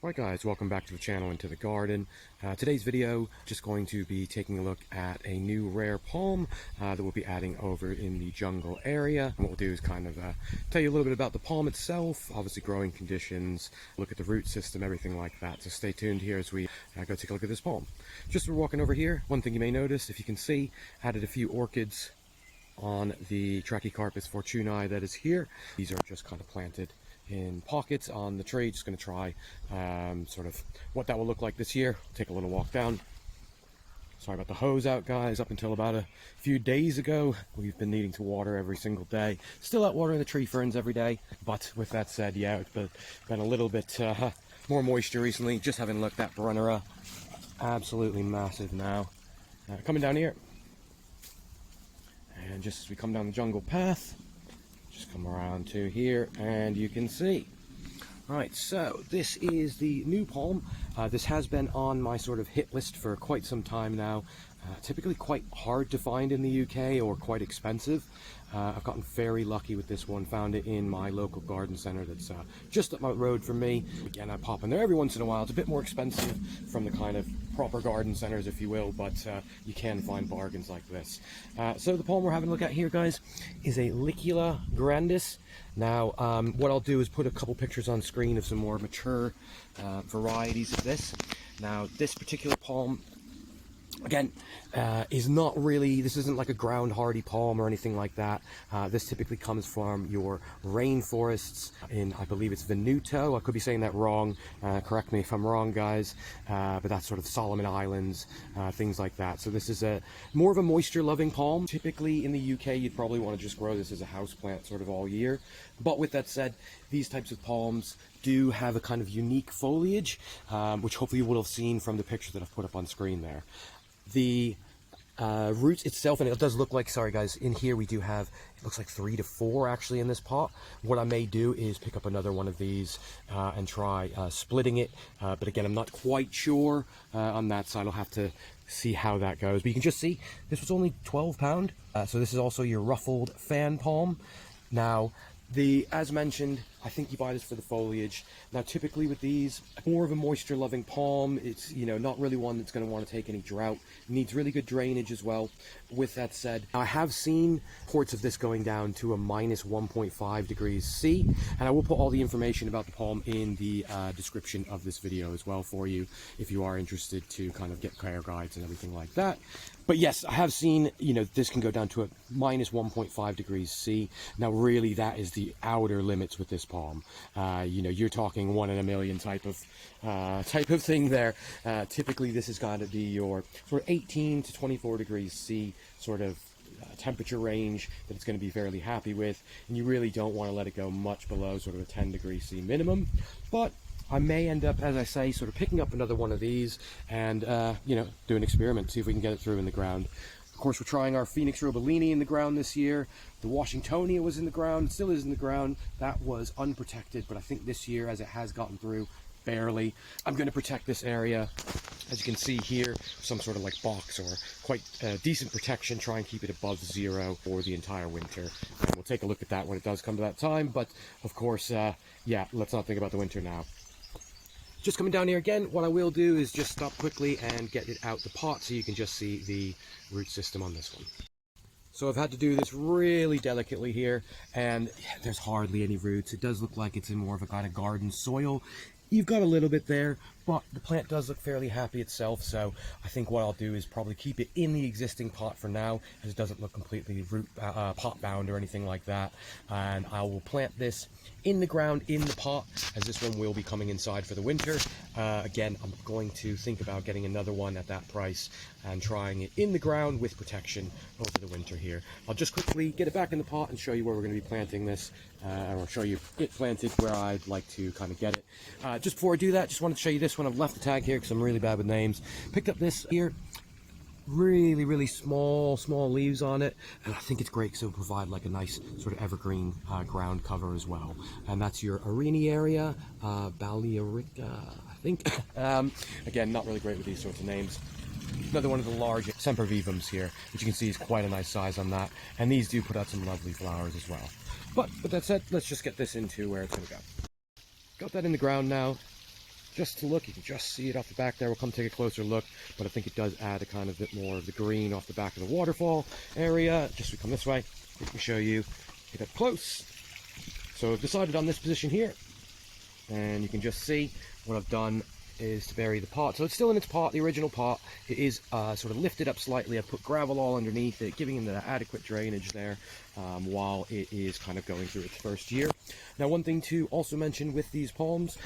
Alright guys, welcome back to the channel and to the garden. Today's video, just going to be taking a look at a new rare palm that we'll be adding over in the jungle area. And what we'll do is kind of tell you a little bit about the palm itself, obviously growing conditions, look at the root system, everything like that. So stay tuned here as we go take a look at this palm. Just as we're walking over here, one thing you may notice, if you can see, added a few orchids on the Trachycarpus fortunei that is here. These are just kind of planted in pockets on the tree. Just going to try sort of what that will look like this year. Take a little walk down. Sorry about the hose out, guys. Up until about a few days ago, we've been needing to water every single day. Still out watering the tree ferns every day, but with that said, yeah, it's been a little bit more moisture recently. Just having looked at Brunera, absolutely massive now. Coming down here, and just as we come down the jungle path, just come around to here and you can see. Right, so this is the new palm. This has been on my sort of hit list for quite some time now. Typically quite hard to find in the UK or quite expensive. I've gotten very lucky with this one. Found it in my local garden centre that's just up my road from me. Again, I pop in there every once in a while. It's a bit more expensive from the kind of proper garden centres, if you will, but you can find bargains like this. So the palm we're having a look at here, guys, is a Licuala Grandis. Now, what I'll do is put a couple pictures on screen of some more mature varieties of this. Now, this particular palm, again, is not really, this isn't like a ground hardy palm or anything like that. This typically comes from your rainforests in, I believe it's Vanuatu. I could be saying that wrong. Correct me if I'm wrong, guys. But that's sort of Solomon Islands, things like that. So this is more of a moisture loving palm. Typically in the UK, you'd probably want to just grow this as a house plant sort of all year. But with that said, these types of palms do have a kind of unique foliage, which hopefully you will have seen from the picture that I've put up on screen there. The roots itself, and it does look like, sorry guys, in here we do have, it looks like 3 to 4 actually in this pot. What I may do is pick up another one of these and try splitting it, but again, I'm not quite sure on that side. I'll have to see how that goes. But you can just see, this was only £12. So this is also your Ruffled Fan Palm. Now, as mentioned, I think you buy this for the foliage. Now, typically with these, more of a moisture-loving palm. It's, you know, not really one that's going to want to take any drought. It needs really good drainage as well. With that said, I have seen reports of this going down to a minus 1.5 degrees C, and I will put all the information about the palm in the description of this video as well for you, if you are interested to kind of get care guides and everything like that. But yes, I have seen, you know, this can go down to a minus 1.5 degrees C. Now, really, that is the outer limits with this palm. You know, you're talking 1 in a million type of thing there. Typically, this has got to be your sort of 18 to 24 degrees C sort of temperature range that it's going to be fairly happy with, and you really don't want to let it go much below sort of a 10 degrees C minimum. But I may end up, as I say, sort of picking up another one of these and, you know, do an experiment, see if we can get it through in the ground. Of course, we're trying our Phoenix Robellini in the ground this year. The Washingtonia was in the ground, it still is in the ground. That was unprotected, but I think this year, as it has gotten through, barely. I'm going to protect this area, as you can see here, some sort of like box or quite decent protection, try and keep it above 0 for the entire winter. And we'll take a look at that when it does come to that time, but of course, yeah, let's not think about the winter now. Just coming down here again, what I will do is just stop quickly and get it out the pot so you can just see the root system on this one. So I've had to do this really delicately here, and there's hardly any roots. It does look like it's in more of a kind of garden soil. You've got a little bit there, but the plant does look fairly happy itself, so I think what I'll do is probably keep it in the existing pot for now, as it doesn't look completely pot bound or anything like that. And I will plant this in the ground in the pot, as this one will be coming inside for the winter. Again, I'm going to think about getting another one at that price and trying it in the ground with protection over the winter here. I'll just quickly get it back in the pot and show you where we're going to be planting this, and I'll show you it planted where I'd like to kind of get it. Just before I do that, just wanted to show you this one. I've left the tag here because I'm really bad with names. Picked up this here, really small leaves on it, and I think it's great because it'll provide like a nice sort of evergreen ground cover as well. And that's your Areniaria Balearica, I think. Again, not really great with these sorts of names. Another one of the large sempervivums here, which you can see is quite a nice size on that, and these do put out some lovely flowers as well. But with that said, let's just get this into where it's going to go. Got that in the ground now. just to look, you can just see it off the back there. We'll come take a closer look, but I think it does add a kind of bit more of the green off the back of the waterfall area. Just we come this way, let me show you it up close. So I've decided on this position here, and you can just see what I've done is to bury the pot. So it's still in its pot, the original pot. It is sort of lifted up slightly. I've put gravel all underneath it, giving it the adequate drainage there while it is kind of going through its first year. Now, one thing to also mention with these palms,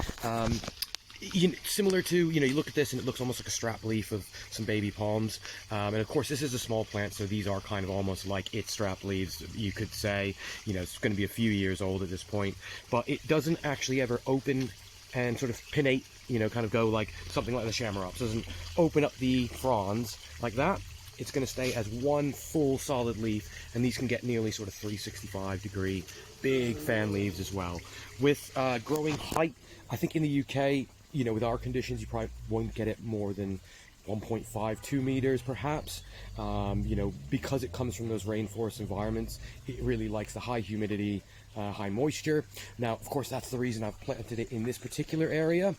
similar to, you look at this and it looks almost like a strap leaf of some baby palms. And of course, this is a small plant, so these are kind of almost like its strap leaves. You could say, it's going to be a few years old at this point, but it doesn't actually ever open and sort of pinnate, kind of go like something like the shamrock. So it doesn't open up the fronds like that. It's going to stay as one full solid leaf, and these can get nearly sort of 365 degree big fan leaves as well. With growing height, I think in the UK, with our conditions, you probably won't get it more than 1.5, 2 meters perhaps. Because it comes from those rainforest environments, it really likes the high humidity, high moisture. Now, of course, that's the reason I've planted it in this particular area.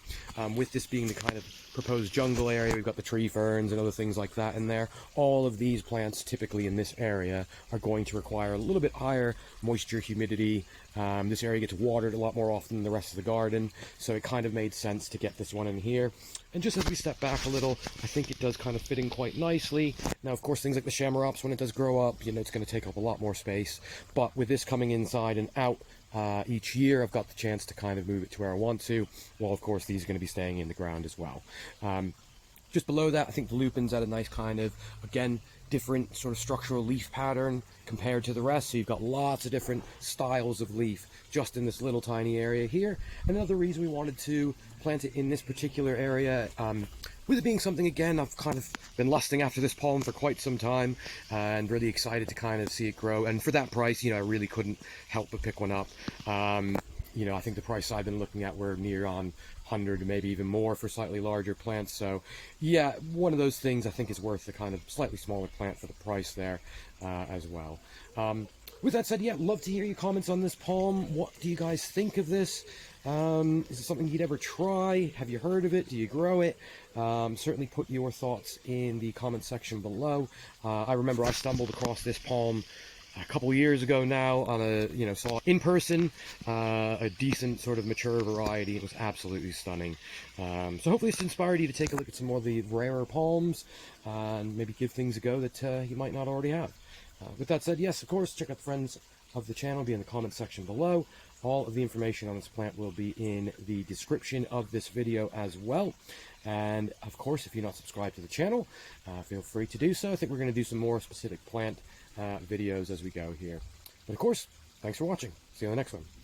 With this being the kind of proposed jungle area, we've got the tree ferns and other things like that in there. All of these plants typically in this area are going to require a little bit higher moisture, humidity. This area gets watered a lot more often than the rest of the garden, so it kind of made sense to get this one in here. And just as we step back a little, I think it does kind of fit in quite nicely. Now, of course, things like the shamrocks, when it does grow up, it's going to take up a lot more space. But with this coming inside and out each year, I've got the chance to kind of move it to where I want to. Well, of course, these are going to be staying in the ground as well. Just below that, I think the lupins had a nice kind of, again, different sort of structural leaf pattern compared to the rest. So you've got lots of different styles of leaf just in this little tiny area here. Another reason we wanted to plant it in this particular area, with it being something, again, I've kind of been lusting after this palm for quite some time and really excited to kind of see it grow. And for that price, I really couldn't help but pick one up. I think the price I've been looking at were near on 100, maybe even more for slightly larger plants. So yeah, one of those things I think is worth the kind of slightly smaller plant for the price there as well. With that said, yeah, love to hear your comments on this palm. What do you guys think of this? Is it something you'd ever try? Have you heard of it? Do you grow it? Certainly put your thoughts in the comment section below. I remember I stumbled across this palm a couple years ago now on a, saw in person, a decent sort of mature variety. It was absolutely stunning. So hopefully it's inspired you to take a look at some more of the rarer palms and maybe give things a go that you might not already have. With that said, yes, of course, check out the friends of the channel, be in the comment section below. All of the information on this plant will be in the description of this video as well. And of course, if you're not subscribed to the channel, feel free to do so. I think we're going to do some more specific plant videos as we go here. But of course, thanks for watching. See you on the next one.